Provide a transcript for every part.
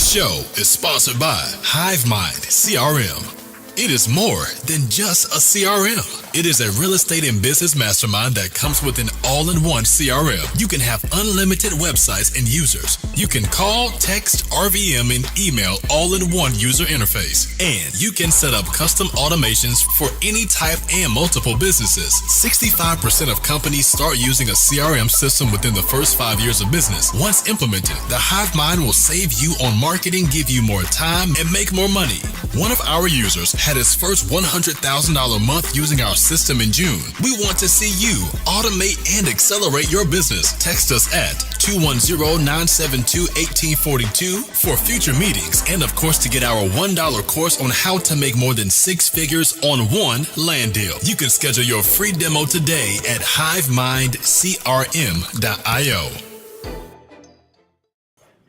show is sponsored by Hivemind CRM. It is more than just a CRM. It is a real estate and business mastermind that comes with an all-in-one CRM. You can have unlimited websites and users. You can call, text, RVM, and email all in one user interface. And you can set up custom automations for any type and multiple businesses. 65% of companies start using a CRM system within the first 5 years of business. Once implemented, the Hivemind will save you on marketing, give you more time, and make more money. One of our users had his first $100,000 month using our system in June. We want to see you automate and accelerate your business. Text us at 210-972-1842 for future meetings, and of course to get our $1 course on how to make more than 6 figures on one land deal. You can schedule your free demo today at hivemindcrm.io.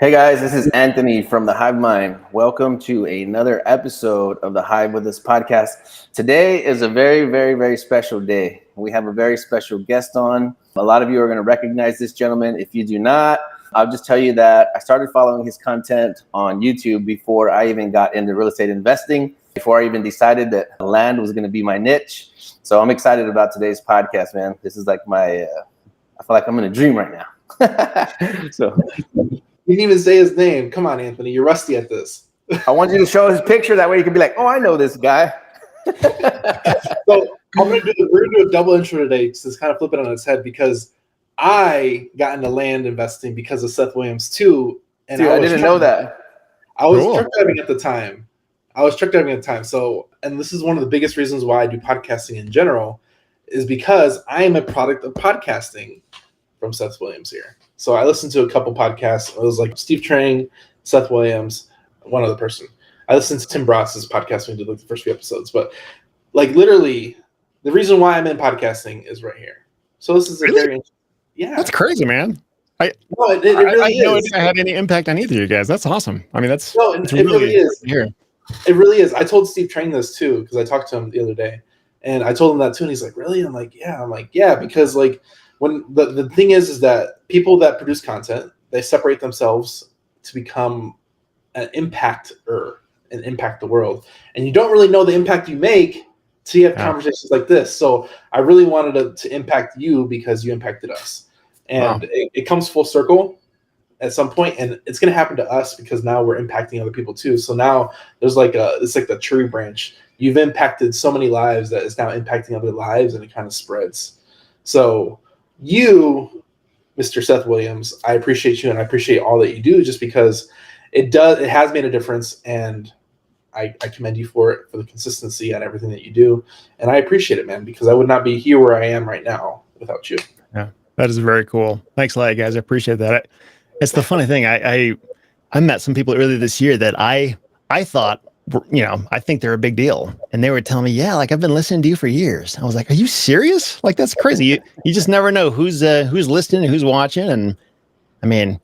Hey guys, this is Anthony from the Hivemind. Welcome to another episode of the Hive With Us podcast. Today is a very, very, very special day. We have a very special guest on. A lot of you are going to recognize this gentleman. If you do not, I'll just tell you that I started following his content on YouTube before I even got into real estate investing, before I even decided that land was going to be my niche. So I'm excited about today's podcast, man. This is like I feel like I'm in a dream right now. So. You didn't even say his name. Come on, Anthony. You're rusty at this. I want you to show his picture. That way you can be like, oh, I know this guy. So we're gonna do a double intro today to kind of flip it on its head, because I got into land investing because of Seth Williams too. And Dude, I didn't know that. I was truck driving at the time. So, and this is one of the biggest reasons why I do podcasting in general, is because I am a product of podcasting from Seth Williams here. So I listened to a couple podcasts. It was like Steve Trang, Seth Williams, one other person. I listened to Tim Brotz's podcast when we did like the first few episodes. But like literally, the reason why I'm in podcasting is right here. So this is a very That's crazy, man. It really I know it had any impact on either of you guys. That's awesome. I mean, it really is. It really is. I told Steve Trang this too, because I talked to him the other day, and I told him that too, and he's like, "Really?" I'm like, "Yeah," because like. When the thing is that people that produce content, they separate themselves to become an impactor and impact the world. And you don't really know the impact you make till you have conversations like this. So I really wanted to impact you because you impacted us. And it comes full circle at some point, and it's going to happen to us because now we're impacting other people too. So now there's it's like the tree branch. You've impacted so many lives that it's now impacting other lives, and it kind of spreads. So you, Mr. Seth Williams, I appreciate you, and I appreciate all that you do, just because it has made a difference, and I commend you for the consistency and everything that you do, and I appreciate it, man, because I would not be here where I am right now without you. Yeah, that is very cool. Thanks a lot, guys. I appreciate that. It's the funny thing. I met some people earlier this year that I thought, I think they're a big deal. And they were telling me, I've been listening to you for years. I was like, are you serious? Like, that's crazy. You just never know who's listening and who's watching. And I mean,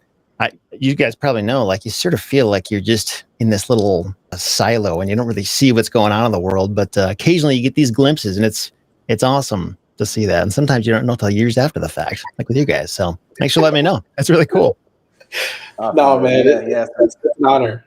you guys probably know, like, you sort of feel like you're just in this little silo and you don't really see what's going on in the world. But occasionally you get these glimpses, and it's awesome to see that. And sometimes you don't know till years after the fact, like with you guys. So thanks for letting me know. That's really cool. No, man. It's an honor.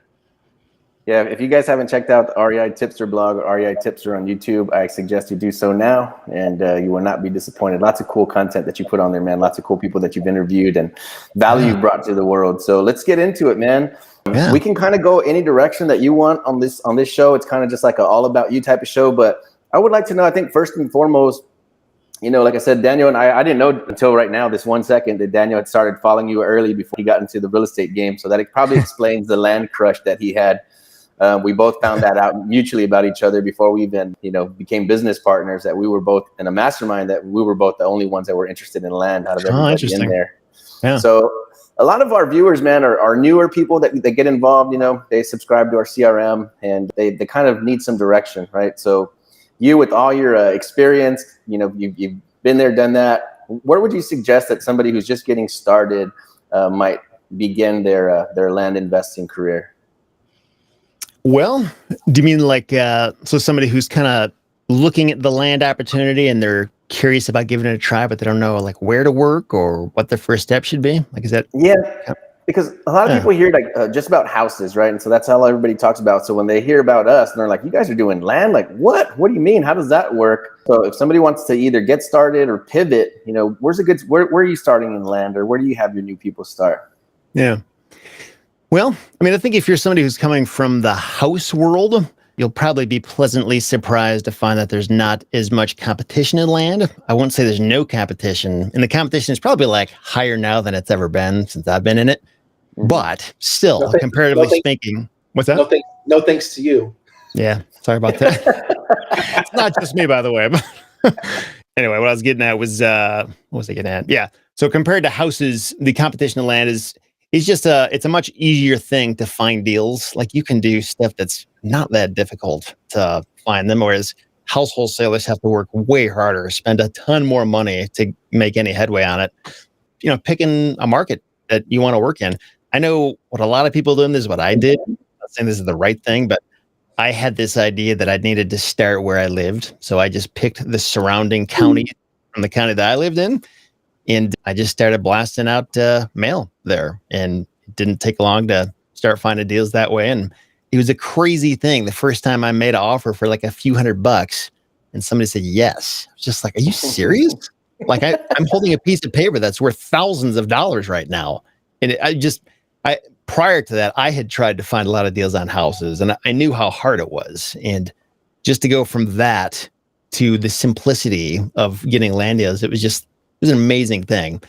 Yeah, if you guys haven't checked out the ReTipster blog or ReTipster on YouTube, I suggest you do so now, and you will not be disappointed. Lots of cool content that you put on there, man. Lots of cool people that you've interviewed and value brought to the world. So let's get into it, man. Yeah. We can kind of go any direction that you want on this show. It's kind of just like an all about you type of show. But I would like to know, I think first and foremost, like I said, Daniel and I didn't know until right now, this 1 second, that Daniel had started following you early before he got into the real estate game. So that it probably explains the land crush that he had. We both found that out mutually about each other before we even, became business partners, that we were both in a mastermind, that we were both the only ones that were interested in land out of everybody in there. Yeah. So a lot of our viewers, man, are newer people that get involved. They subscribe to our CRM, and they kind of need some direction, right? So you, with all your experience, you've been there, done that. Where would you suggest that somebody who's just getting started might begin their land investing career? Well, do you mean like, so somebody who's kind of looking at the land opportunity and they're curious about giving it a try, but they don't know like where to work or what their first step should be? Like, is that? Yeah. because a lot of people hear like just about houses, right? And so that's all everybody talks about. So when they hear about us and they're like, you guys are doing land, like what do you mean? How does that work? So if somebody wants to either get started or pivot, you know, where are you starting in land, or where do you have your new people start? Yeah. Well, I mean, I think if you're somebody who's coming from the house world, you'll probably be pleasantly surprised to find that there's not as much competition in land. I won't say there's no competition, and the competition is probably like higher now than it's ever been since I've been in it. But still, comparatively speaking, what's that? No thanks to you. Yeah, sorry about that. It's not just me, by the way. Anyway, what I was getting at was, what was I getting at? Yeah. So compared to houses, the competition in land is just it's a much easier thing to find deals. Like you can do stuff that's not that difficult to find them, whereas house wholesalers have to work way harder, spend a ton more money to make any headway on it. You know, picking a market that you want to work in. I know what a lot of people do, and this is what I did. I'm not saying this is the right thing, but I had this idea that I needed to start where I lived. So I just picked the surrounding county from the county that I lived in. And I just started blasting out mail there, and it didn't take long to start finding deals that way. And it was a crazy thing. The first time I made an offer for like a few $100 and somebody said yes. I was just like, are you serious? Like I'm holding a piece of paper that's worth thousands of dollars right now. And prior to that, I had tried to find a lot of deals on houses, and I knew how hard it was. And just to go from that to the simplicity of getting land deals, it was an amazing thing.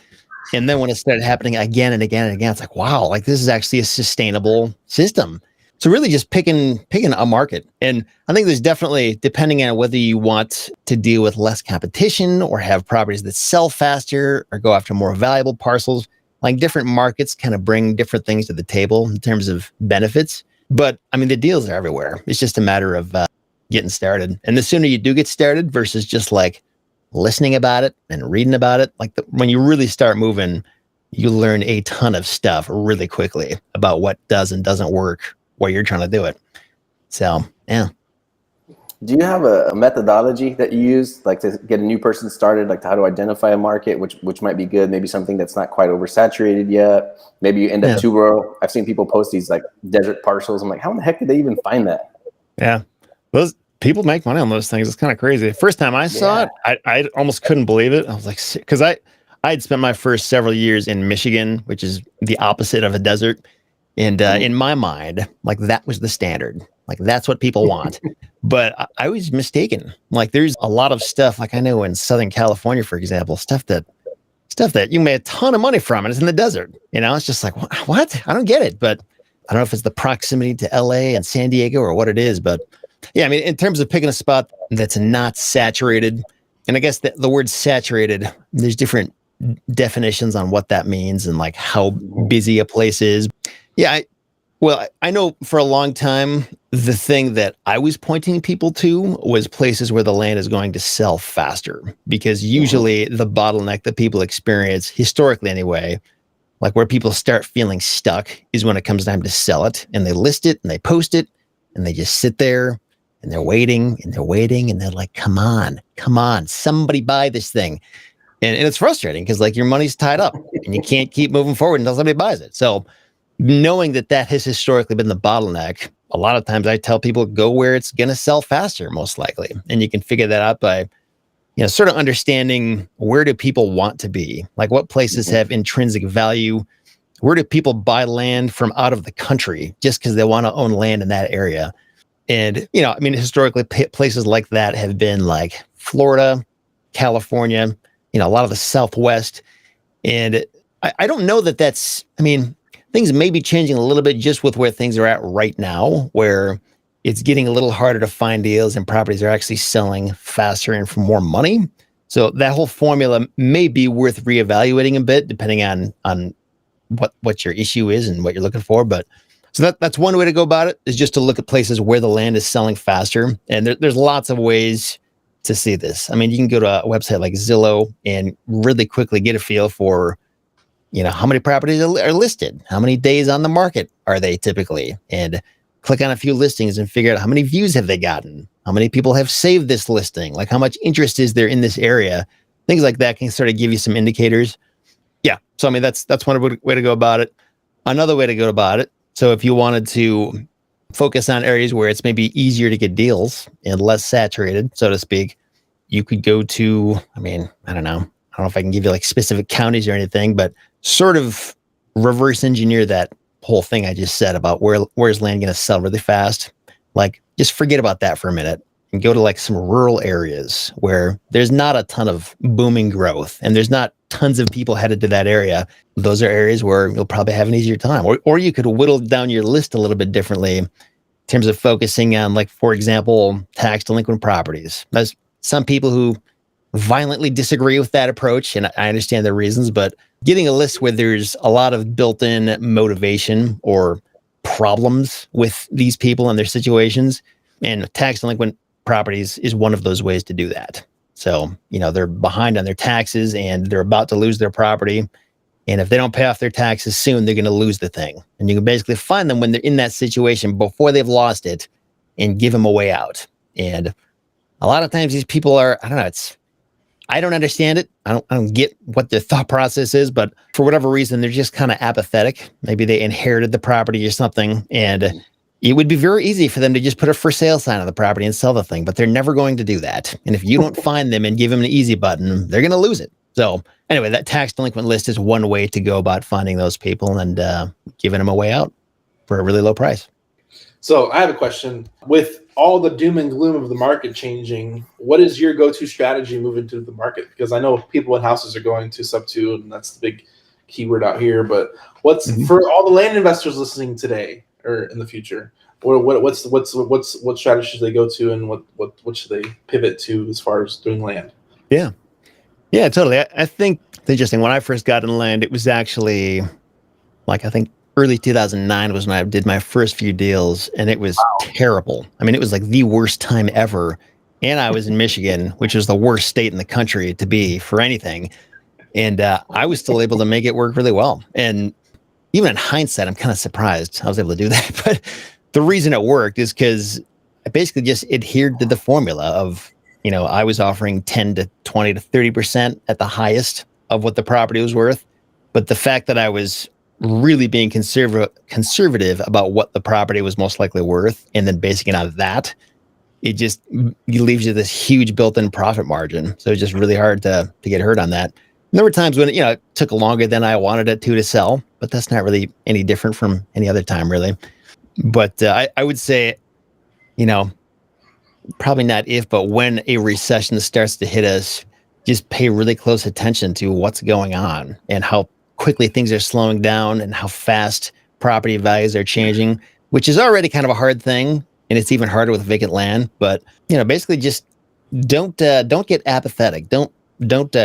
And then when it started happening again and again and again, it's like, wow, like this is actually a sustainable system. So really just picking a market. And I think there's definitely, depending on whether you want to deal with less competition or have properties that sell faster or go after more valuable parcels, like different markets kind of bring different things to the table in terms of benefits. But I mean, the deals are everywhere. It's just a matter of getting started. And the sooner you do get started versus just like listening about it and reading about it, like when you really start moving, you learn a ton of stuff really quickly about what does and doesn't work while you're trying to do it. So, yeah. Do you have a methodology that you use, like to get a new person started, like to how to identify a market, which might be good, maybe something that's not quite oversaturated yet? Maybe you end up too rural. I've seen people post these like desert parcels. I'm like, how in the heck did they even find that? Yeah. Those people make money on those things. It's kind of crazy. The first time I saw it, I almost couldn't believe it. I was like, because I'd spent my first several years in Michigan, which is the opposite of a desert. And in my mind, like that was the standard. Like that's what people want. But I was mistaken. Like there's a lot of stuff, like I know in Southern California, for example, stuff that you made a ton of money from, and it's in the desert. You know, it's just like, what? I don't get it. But I don't know if it's the proximity to LA and San Diego or what it is. But yeah, I mean, in terms of picking a spot that's not saturated, and I guess the word saturated, there's different definitions on what that means and like how busy a place is. Yeah, I know for a long time, the thing that I was pointing people to was places where the land is going to sell faster, because usually the bottleneck that people experience, historically anyway, like where people start feeling stuck is when it comes time to sell it, and they list it and they post it and they just sit there and they're waiting and they're waiting and they're like, come on, somebody buy this thing. And it's frustrating because like your money's tied up and you can't keep moving forward until somebody buys it. So knowing that has historically been the bottleneck, a lot of times I tell people go where it's going to sell faster, most likely. And you can figure that out by, sort of understanding where do people want to be? Like what places have intrinsic value? Where do people buy land from out of the country just because they want to own land in that area? And, I mean, historically places like that have been like Florida, California, a lot of the Southwest. And I don't know that's, I mean, things may be changing a little bit just with where things are at right now, where it's getting a little harder to find deals and properties are actually selling faster and for more money. So that whole formula may be worth reevaluating a bit, depending on what your issue is and what you're looking for. But so that's one way to go about it, is just to look at places where the land is selling faster. And there's lots of ways to see this. I mean, you can go to a website like Zillow and really quickly get a feel for, how many properties are listed, how many days on the market are they typically, and click on a few listings and figure out how many views have they gotten, how many people have saved this listing, like how much interest is there in this area. Things like that can sort of give you some indicators. Yeah. So, I mean, that's one way to go about it. another way to go about it. So if you wanted to focus on areas where it's maybe easier to get deals and less saturated, so to speak, you could go to, I mean, I don't know if I can give you like specific counties or anything, but sort of reverse engineer that whole thing I just said about where's land going to sell really fast. Like, just forget about that for a minute and go to like some rural areas where there's not a ton of booming growth and there's not tons of people headed to that area. Those are areas where you'll probably have an easier time. Or you could whittle down your list a little bit differently in terms of focusing on, like, for example, tax delinquent properties. There's some people who violently disagree with that approach, and I understand their reasons, but getting a list where there's a lot of built-in motivation or problems with these people and their situations, and tax delinquent properties is one of those ways to do that. So, they're behind on their taxes and they're about to lose their property. And if they don't pay off their taxes soon, they're going to lose the thing. And you can basically find them when they're in that situation before they've lost it and give them a way out. And a lot of times these people are, I don't know, I don't understand it. I don't get what their thought process is, but for whatever reason, they're just kind of apathetic. Maybe they inherited the property or something, and it would be very easy for them to just put a for sale sign on the property and sell the thing, but they're never going to do that. And if you don't find them and give them an easy button, they're going to lose it. So anyway, that tax delinquent list is one way to go about finding those people and giving them a way out for a really low price. So I have a question. With all the doom and gloom of the market changing, what is your go-to strategy moving to the market? Because I know people in houses are going to sub 2, and that's the big keyword out here. But what's for all the land investors listening today or in the future? What strategy should they go to, and what should they pivot to as far as doing land? Yeah, totally. I think it's interesting. When I first got in land, it was actually like, I think early 2009 was when I did my first few deals, and it was terrible. I mean, it was like the worst time ever. And I was in Michigan, which is the worst state in the country to be for anything. And I was still able to make it work really well. And even in hindsight, I'm kind of surprised I was able to do that. But the reason it worked is because I basically just adhered to the formula of, I was offering 10 to 20 to 30% at the highest of what the property was worth. But the fact that I was really being conservative about what the property was most likely worth, and then basing it on that, it leaves you this huge built-in profit margin. So it's just really hard to get hurt on that. And there were times when it took longer than I wanted it to sell, but that's not really any different from any other time, really. But I would say, probably not if, but when a recession starts to hit us, just pay really close attention to what's going on and how quickly things are slowing down and how fast property values are changing, which is already kind of a hard thing. And it's even harder with vacant land. But, basically just don't get apathetic. Don't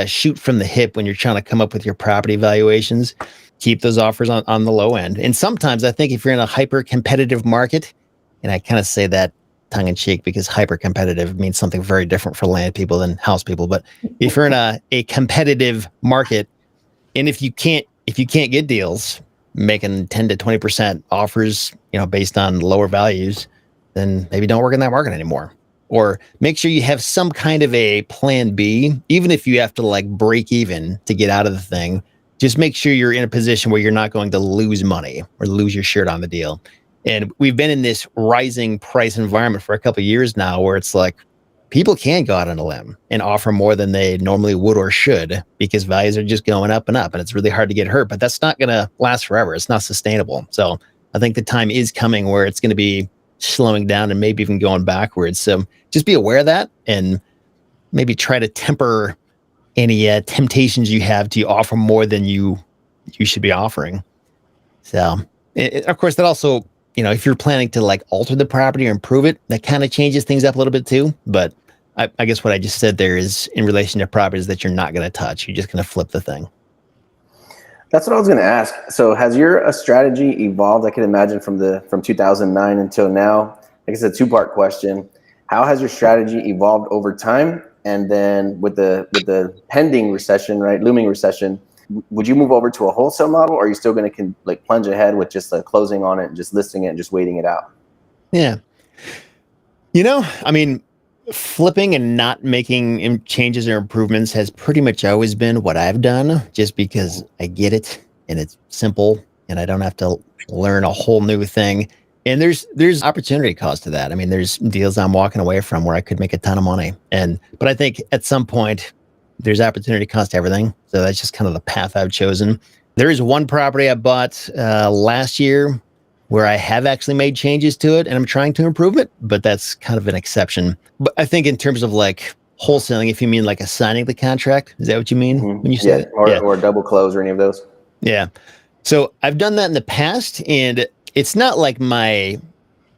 shoot from the hip when you're trying to come up with your property valuations. Keep those offers on the low end. And sometimes I think if you're in a hyper competitive market, and I kind of say that tongue in cheek because hyper competitive means something very different for land people than house people. But if you're in a competitive market, and if you can't get deals making 10 to 20% offers, based on lower values, then maybe don't work in that market anymore. Or make sure you have some kind of a plan B, even if you have to like break even to get out of the thing. Just make sure you're in a position where you're not going to lose money or lose your shirt on the deal. And we've been in this rising price environment for a couple of years now where it's like people can go out on a limb and offer more than they normally would or should because values are just going up and up, and it's really hard to get hurt, but that's not going to last forever. It's not sustainable. So I think the time is coming where it's going to be slowing down and maybe even going backwards. So just be aware of that and maybe try to temper any temptations you have to offer more than you should be offering. So of course that also, if you're planning to like alter the property or improve it, that kind of changes things up a little bit too. But I guess what I just said there is in relation to properties that you're not going to touch. You're just going to flip the thing. That's what I was going to ask. So has your strategy evolved? I can imagine from 2009 until now. I guess it's a 2-part question. How has your strategy evolved over time? And then with the pending recession, right, looming recession, would you move over to a wholesale model, or are you still going to like plunge ahead with just closing on it and just listing it and just waiting it out? Yeah. I mean, flipping and not making changes or improvements has pretty much always been what I've done, just because I get it and it's simple and I don't have to learn a whole new thing. And there's opportunity cost to that. I mean, there's deals I'm walking away from where I could make a ton of money. But I think at some point there's opportunity cost to everything. So that's just kind of the path I've chosen. There is one property I bought last year where I have actually made changes to it and I'm trying to improve it, but that's kind of an exception. But I think in terms of like wholesaling, if you mean like assigning the contract, is that what you mean when you say that? Or double close or any of those? Yeah. So I've done that in the past, and it's not like my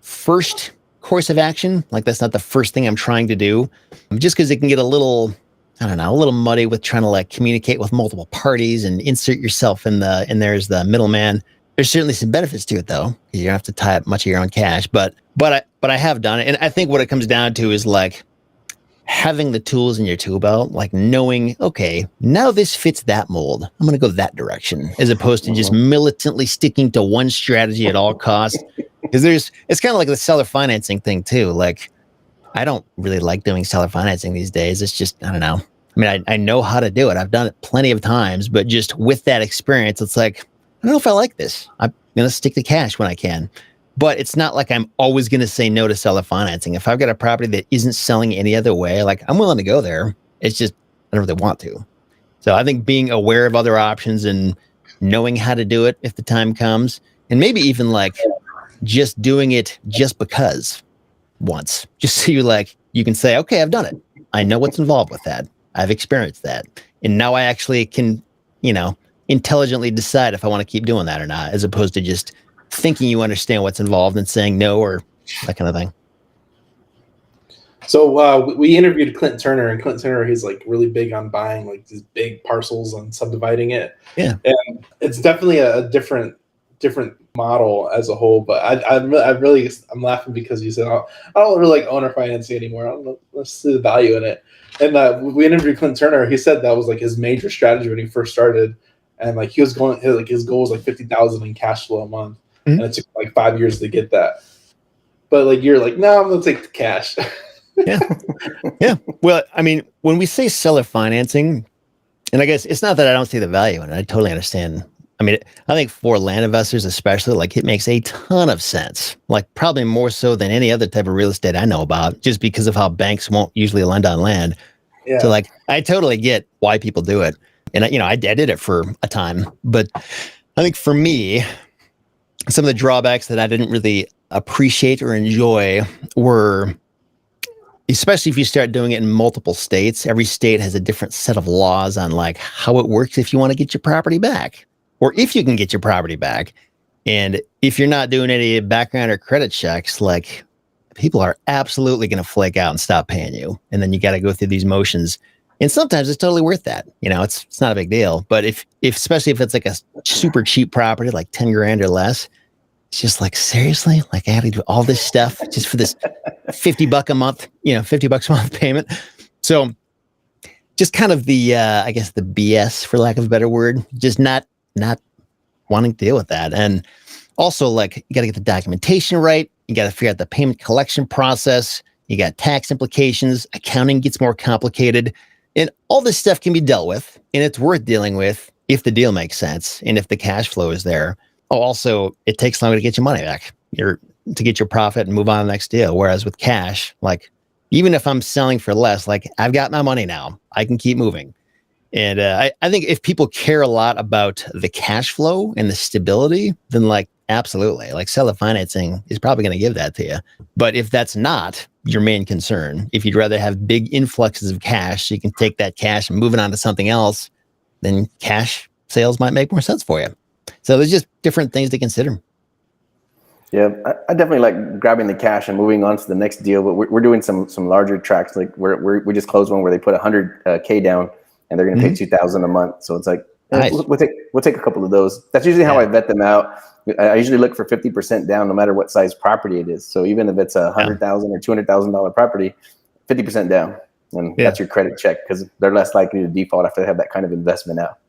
first course of action. Like that's not the first thing I'm trying to do, just because it can get a little, I don't know, a little muddy with trying to like communicate with multiple parties and insert yourself in there's the middleman. There's certainly some benefits to it though. You don't have to tie up much of your own cash, but I have done it. And I think what it comes down to is like having the tools in your tool belt, like knowing, okay, now this fits that mold. I'm going to go that direction, as opposed to just militantly sticking to one strategy at all costs. Because it's kind of like the seller financing thing too. Like, I don't really like doing seller financing these days. It's just, I don't know. I mean, I know how to do it. I've done it plenty of times, but just with that experience, it's like, I don't know if I like this. I'm going to stick to cash when I can. But it's not like I'm always going to say no to seller financing. If I've got a property that isn't selling any other way, like I'm willing to go there. It's just, I don't really want to. So I think being aware of other options and knowing how to do it if the time comes, and maybe even like just doing it just because once, just so you can say, okay, I've done it. I know what's involved with that. I've experienced that. And now I actually can, intelligently decide if I want to keep doing that or not, as opposed to just thinking you understand what's involved and saying no or that kind of thing. So we interviewed Clinton Turner, and Clinton Turner, he's like really big on buying like these big parcels and subdividing it. Yeah, and it's definitely a different model as a whole. But I'm laughing because you said I don't really like owner financing anymore. I don't know, let's see the value in it. And we interviewed Clinton Turner. He said that was like his major strategy when he first started, and like he was going like his goal was like $50,000 in cash flow a month. And it took like 5 years to get that. But like, you're like, no, I'm going to take the cash. Yeah. Well, I mean, when we say seller financing, and I guess it's not that I don't see the value in it. I totally understand. I mean, I think for land investors, especially, like it makes a ton of sense, like probably more so than any other type of real estate I know about, just because of how banks won't usually lend on land. Yeah. So like, I totally get why people do it. And I did it for a time, but I think for me, some of the drawbacks that I didn't really appreciate or enjoy were, especially if you start doing it in multiple states, every state has a different set of laws on like how it works if you want to get your property back, or if you can get your property back. And if you're not doing any background or credit checks, like people are absolutely going to flake out and stop paying you. And then you got to go through these motions. And sometimes it's totally worth that. It's not a big deal. But if especially if it's like a super cheap property, like 10 grand or less, it's just like, seriously, like I have to do all this stuff just for this $50 a month, $50 a month payment. So just kind of the, I guess the BS, for lack of a better word, just not wanting to deal with that. And also like, you got to get the documentation right. You got to figure out the payment collection process. You got tax implications. Accounting gets more complicated. And all this stuff can be dealt with, and it's worth dealing with if the deal makes sense and if the cash flow is there. Oh, also, it takes longer to get your money back, to get your profit and move on to the next deal. Whereas with cash, like even if I'm selling for less, like I've got my money now, I can keep moving. And I think if people care a lot about the cash flow and the stability, then like absolutely, like seller financing is probably going to give that to you. But if that's not your main concern, if you'd rather have big influxes of cash so you can take that cash and move it on to something else, then cash sales might make more sense for you. So there's just different things to consider. Yeah, I definitely like grabbing the cash and moving on to the next deal. But we're doing some larger tracks. Like we just closed one where they put $100K down and they're going to pay $2,000 a month. So it's like, nice. we'll take a couple of those. That's usually how I vet them out. I usually look for 50% down, no matter what size property it is. So even if it's a $100,000 or $200,000 property, 50% down, and that's your credit check, because they're less likely to default after they have that kind of investment out.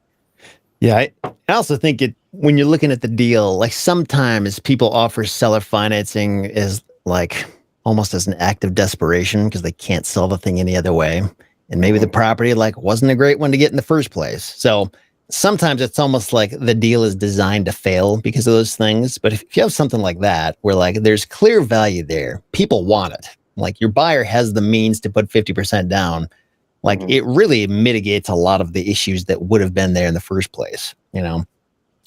Yeah, I also think when you're looking at the deal, like sometimes people offer seller financing as like almost as an act of desperation because they can't sell the thing any other way, and maybe the property like wasn't a great one to get in the first place. So sometimes it's almost like the deal is designed to fail because of those things. But if you have something like that, where like there's clear value there, people want it. Like your buyer has the means to put 50% down. Like it really mitigates a lot of the issues that would have been there in the first place, you know?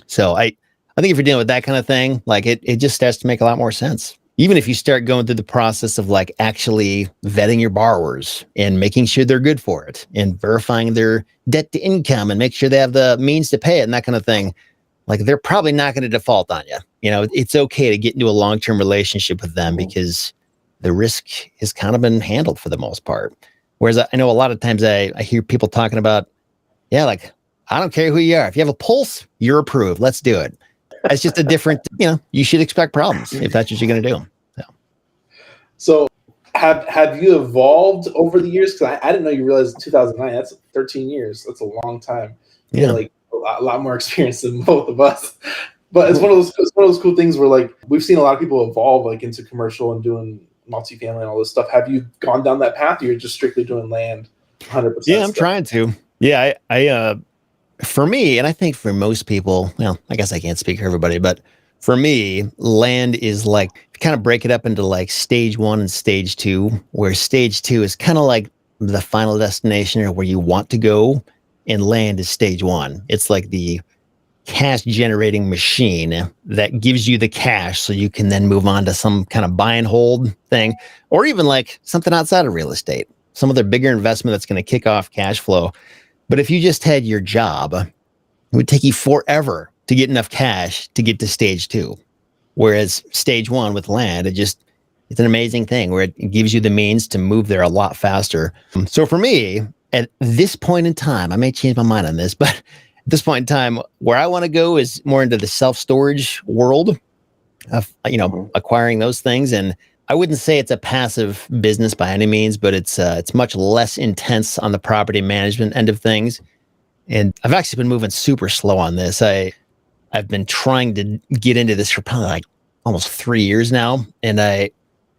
So I think if you're dealing with that kind of thing, like it just starts to make a lot more sense. Even if you start going through the process of like actually vetting your borrowers and making sure they're good for it and verifying their debt to income and make sure they have the means to pay it and that kind of thing, like they're probably not going to default on you. You know, it's okay to get into a long-term relationship with them because the risk has kind of been handled for the most part. Whereas I know a lot of times I hear people talking about, yeah, like, I don't care who you are. If you have a pulse, you're approved. Let's do it. It's just a different, you know, you should expect problems if that's what you're going to do. So have you evolved over the years? Because I didn't know you realized 2009. That's 13 years. That's a long time. Yeah. Like a lot more experience than both of us. But it's one of those cool things where like we've seen a lot of people evolve like into commercial and doing multifamily and all this stuff. Have you gone down that path, or you're just strictly doing land 100%? Yeah, I'm trying to. Yeah, I for me, and I think for most people, well, I guess I can't speak for everybody, but for me, land is like, kind of break it up into like stage 1 and stage 2, where stage 2 is kind of like the final destination or where you want to go, and land is stage 1. It's like the cash generating machine that gives you the cash so you can then move on to some kind of buy and hold thing, or even like something outside of real estate, some other bigger investment that's going to kick off cash flow. But if you just had your job, it would take you forever to get enough cash to get to stage 2. Whereas stage 1 with land, it's an amazing thing where it gives you the means to move there a lot faster. So for me, at this point in time, I may change my mind on this, but at this point in time, where I want to go is more into the self-storage world of, you know, acquiring those things. And I wouldn't say it's a passive business by any means, but it's much less intense on the property management end of things. And I've actually been moving super slow on this. I've been trying to get into this for probably like almost 3 years now. And a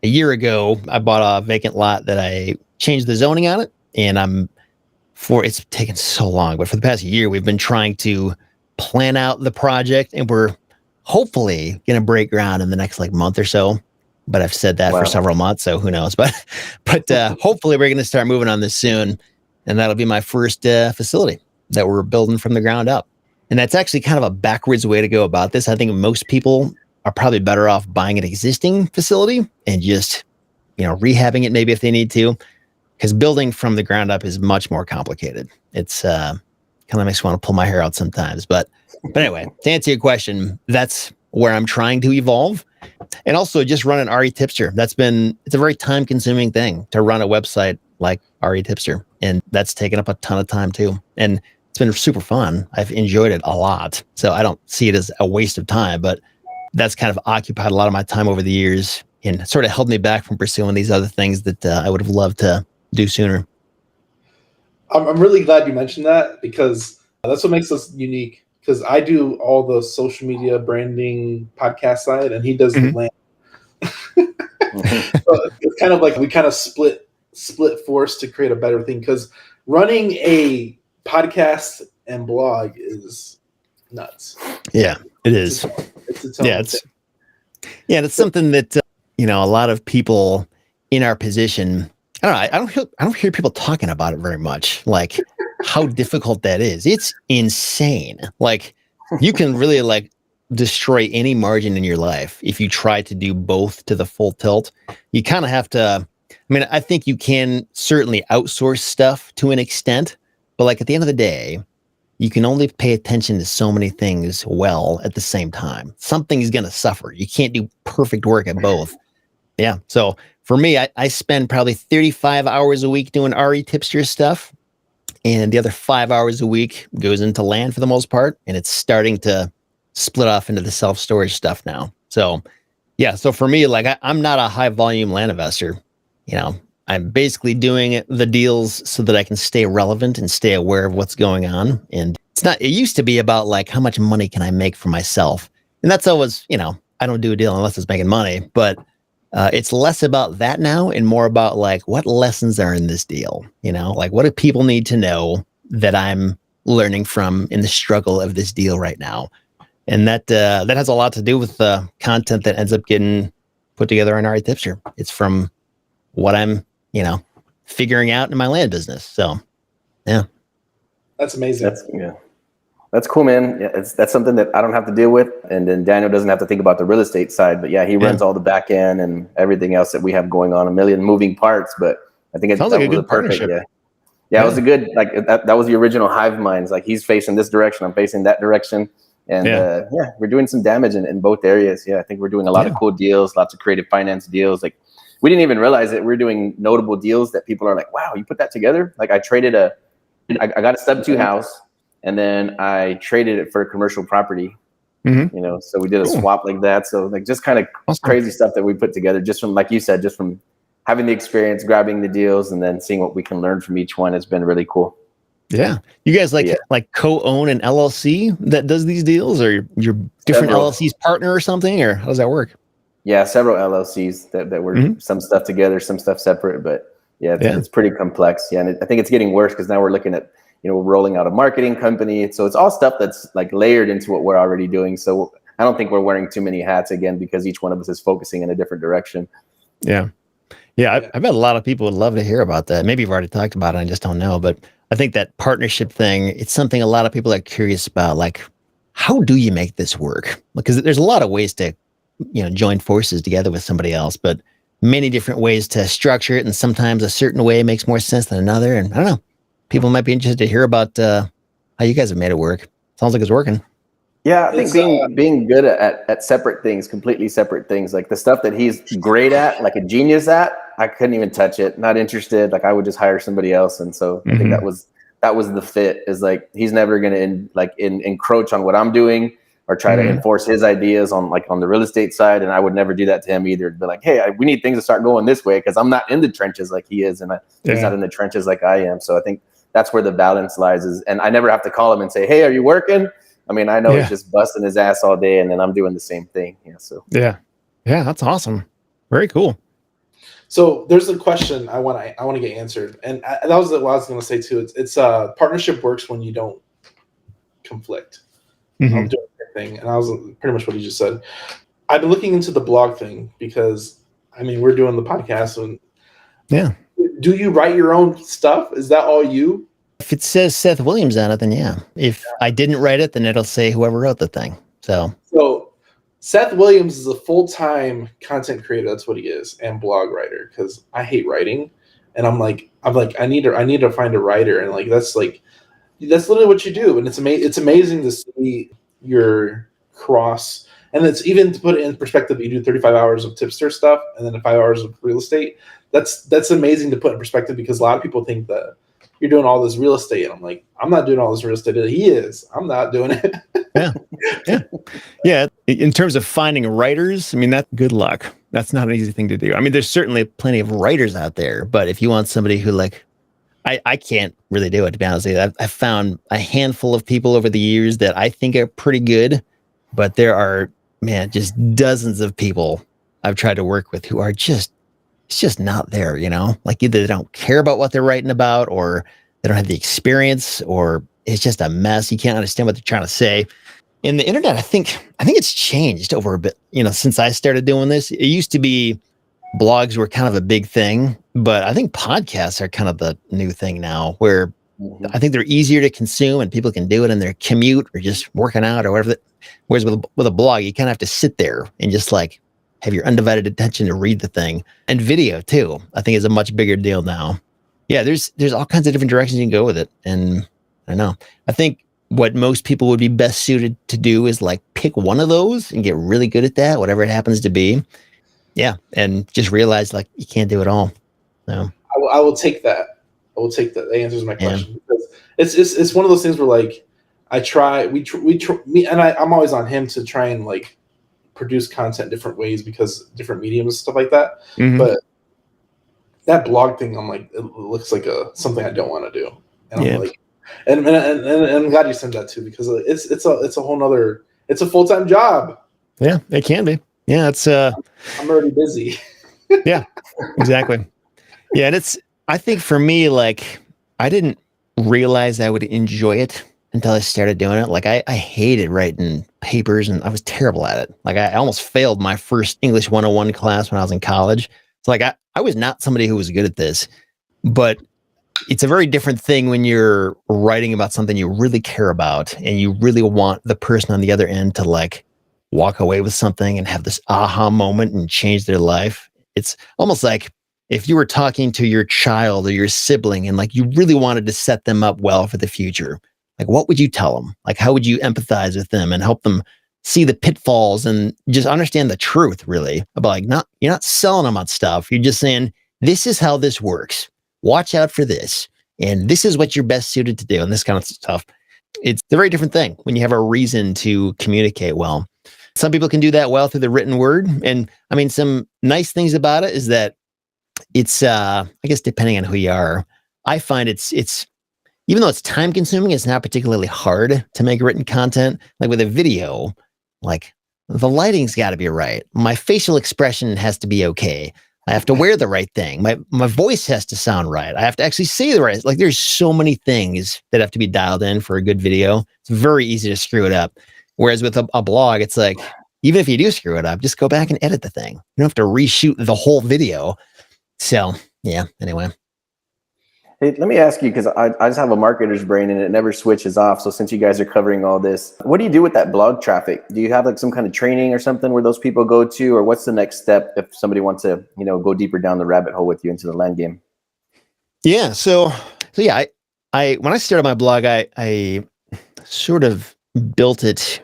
year ago, I bought a vacant lot that I changed the zoning on it. And it's taken so long, but for the past year, we've been trying to plan out the project, and we're hopefully going to break ground in the next like month or so. But I've said that for several months, so who knows? But hopefully we're going to start moving on this soon, and that'll be my first facility that we're building from the ground up. And that's actually kind of a backwards way to go about this. I think most people are probably better off buying an existing facility and just, you know, rehabbing it maybe if they need to, because building from the ground up is much more complicated. It's kind of makes me want to pull my hair out sometimes. But anyway, to answer your question, that's where I'm trying to evolve. And also just run an ReTipster. It's a very time consuming thing to run a website like ReTipster. And that's taken up a ton of time too. And it's been super fun. I've enjoyed it a lot. So I don't see it as a waste of time, but that's kind of occupied a lot of my time over the years and sort of held me back from pursuing these other things that I would have loved to do sooner. I'm really glad you mentioned that, because that's what makes us unique. Because I do all the social media branding podcast side, and he does the land. So it's kind of like we kind of split force to create a better thing. Because running a podcast and blog is nuts. Yeah, it is. It's its own thing. It's something that you know, a lot of people in our position. I don't hear people talking about it very much. Like how difficult that is. It's insane. Like you can really like destroy any margin in your life if you try to do both to the full tilt. You kind of have to. I mean, I think you can certainly outsource stuff to an extent, but like at the end of the day, you can only pay attention to so many things well at the same time. Something is going to suffer. You can't do perfect work at both. Yeah. So for me, I spend probably 35 hours a week doing ReTipster stuff, and the other 5 hours a week goes into land for the most part, and it's starting to split off into the self-storage stuff now. So yeah, so for me, like I'm not a high volume land investor. You know, I'm basically doing the deals so that I can stay relevant and stay aware of what's going on. And it used to be about like, how much money can I make for myself? And that's always, you know, I don't do a deal unless it's making money, but it's less about that now and more about like what lessons are in this deal. You know, like what do people need to know that I'm learning from in the struggle of this deal right now. And that has a lot to do with the content that ends up getting put together on ReTipster. It's from what I'm, figuring out in my land business. So, yeah. That's amazing. That's cool, man. Yeah, that's something that I don't have to deal with. And then Daniel doesn't have to think about the real estate side, but he runs all the back end and everything else that we have going on, a million moving parts. But I think sounds like a good partnership. Yeah, it was a good, that was the original hive minds. Like he's facing this direction, I'm facing that direction. And we're doing some damage in both areas. Yeah, I think we're doing a lot of cool deals, lots of creative finance deals. Like we didn't even realize it. We're doing notable deals that people are like, wow, you put that together? Like I traded I got a sub-2 house and then I traded it for a commercial property. So we did a swap like that. So like just kind of crazy stuff that we put together just from, like you said, just from having the experience, grabbing the deals, and then seeing what we can learn from each one has been really cool. Yeah. You guys like co-own an LLC that does these deals, or you're different LLCs partner or something, or how does that work? Yeah, several LLCs that were some stuff together, some stuff separate, but it's pretty complex. Yeah, and I think it's getting worse because now we're looking at, we're rolling out a marketing company. So it's all stuff that's like layered into what we're already doing. So I don't think we're wearing too many hats again because each one of us is focusing in a different direction. Yeah. Yeah, I bet a lot of people would love to hear about that. Maybe you've already talked about it, I just don't know. But I think that partnership thing, it's something a lot of people are curious about. Like, how do you make this work? Because there's a lot of ways to, join forces together with somebody else, but many different ways to structure it. And sometimes a certain way makes more sense than another. And I don't know, people might be interested to hear about how you guys have made it work. Sounds like it's working. Yeah, I think being good at separate things, completely separate things, like the stuff that he's great at, like a genius at, I couldn't even touch it. Not interested. Like I would just hire somebody else. And so I think that was the fit, is like, he's never going to encroach on what I'm doing or try to enforce his ideas on the real estate side. And I would never do that to him either. It'd be like, hey, we need things to start going this way, because I'm not in the trenches like he is. And he's not in the trenches like I am. So I think that's where the balance lies, and I never have to call him and say, hey, are you working? I mean, I know he's just busting his ass all day, and then I'm doing the same thing. Yeah, that's awesome. Very cool. So there's a question I want to get answered, and that was what I was going to say too. It's partnership works when you don't conflict. I'm doing everything, and I was pretty much what you just said. I've been looking into the blog thing because we're doing the podcast, and do you write your own stuff? Is that all you? If it says Seth Williams on it, then yeah. If I didn't write it, then it'll say whoever wrote the thing. So Seth Williams is a full-time content creator. That's what he is, and blog writer. Because I hate writing, and I'm like, I need to find a writer, and that's literally what you do. And it's amazing to see your cross. And it's even, to put it in perspective, you do 35 hours of tipster stuff and then 5 hours of real estate. That's amazing to put in perspective, because a lot of people think that you're doing all this real estate. And I'm like, I'm not doing all this real estate. He is. I'm not doing it. Yeah. In terms of finding writers, that's good luck. That's not an easy thing to do. There's certainly plenty of writers out there, but if you want somebody who I can't really do it, to be honest with you. I've found a handful of people over the years that I think are pretty good, but there are, just dozens of people I've tried to work with who are it's just not there, like either they don't care about what they're writing about, or they don't have the experience, or it's just a mess. You can't understand what they're trying to say. In the internet, I think it's changed over a bit, since I started doing this. It used to be blogs were kind of a big thing, but I think podcasts are kind of the new thing now, where I think they're easier to consume and people can do it in their commute or just working out or whatever. Whereas with a blog, you kind of have to sit there and just have your undivided attention to read the thing. And video too, I think, is a much bigger deal now. Yeah, there's all kinds of different directions you can go with it. And I don't know. I think what most people would be best suited to do is pick one of those and get really good at that, whatever it happens to be. Yeah, and just realize you can't do it all. No, I will take that. That answers my question, because it's one of those things where I try. I'm always on him to try and produce content different ways, because different mediums and stuff like that. But that blog thing, I'm like, it looks like something I don't want to do, and I'm like, and I'm glad you said that too, because it's a whole nother. It's a full-time job. Yeah, it can be. Yeah, it's I'm already busy. Yeah, exactly. Yeah, and I think for me, I didn't realize I would enjoy it until I started doing it. Like I hated writing papers and I was terrible at it. Like I almost failed my first English 101 class when I was in college. So like I was not somebody who was good at this, but it's a very different thing when you're writing about something you really care about and you really want the person on the other end to like walk away with something and have this aha moment and change their life. It's almost like if you were talking to your child or your sibling and like you really wanted to set them up well for the future, like what would you tell them? Like how would you empathize with them and help them see the pitfalls and just understand the truth really about like you're not selling them on stuff. You're just saying, this is how this works. Watch out for this. And this is what you're best suited to do and this kind of stuff. It's a very different thing when you have a reason to communicate well. Some people can do that well through the written word. And I mean, some nice things about it is that it's, I guess, depending on who you are, I find it's, even though it's time consuming, it's not particularly hard to make written content. Like with a video, like the lighting's got to be right. My facial expression has to be okay. I have to wear the right thing. My voice has to sound right. I have to actually say the right. Like there's so many things that have to be dialed in for a good video. It's very easy to screw it up. Whereas with a blog, it's like, even if you do screw it up, just go back and edit the thing. You don't have to reshoot the whole video. So yeah, anyway. Hey, let me ask you, because I just have a marketer's brain and it never switches off. So since you guys are covering all this, what do you do with that blog traffic? Do you have like some kind of training or something where those people go to, or what's the next step if somebody wants to, go deeper down the rabbit hole with you into the land game? Yeah. So yeah, I when I started my blog, I sort of built it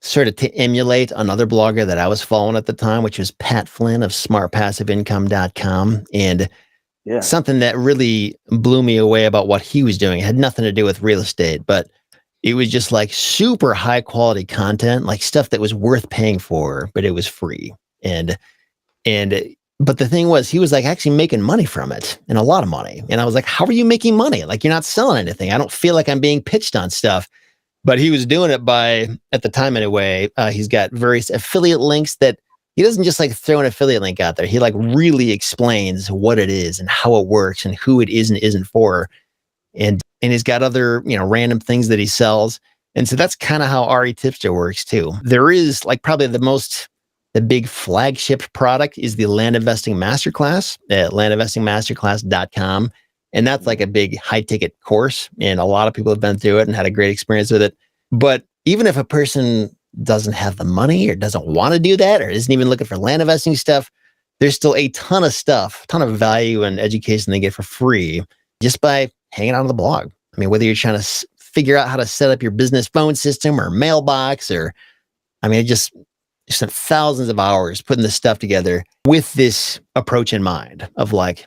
sort of to emulate another blogger that I was following at the time, which was Pat Flynn of smartpassiveincome.com. And something that really blew me away about what he was doing. It had nothing to do with real estate, but it was just like super high quality content, like stuff that was worth paying for, but it was free. But the thing was, he was like actually making money from it, and a lot of money. And I was like, how are you making money? Like you're not selling anything. I don't feel like I'm being pitched on stuff. But he was doing it by, at the time anyway, he's got various affiliate links that he doesn't just like throw an affiliate link out there. He like really explains what it is and how it works and who it is and isn't for. And he's got other, random things that he sells. And so that's kind of how ReTipster works too. There is like probably the big flagship product is the Land Investing Masterclass at landinvestingmasterclass.com. And that's like a big high ticket course. And a lot of people have been through it and had a great experience with it. But even if a person doesn't have the money or doesn't want to do that or isn't even looking for land investing stuff, there's still a ton of stuff, ton of value and education they get for free just by hanging out on the blog. I mean, whether you're trying to figure out how to set up your business phone system or mailbox, or, I mean, I just spent thousands of hours putting this stuff together with this approach in mind of like,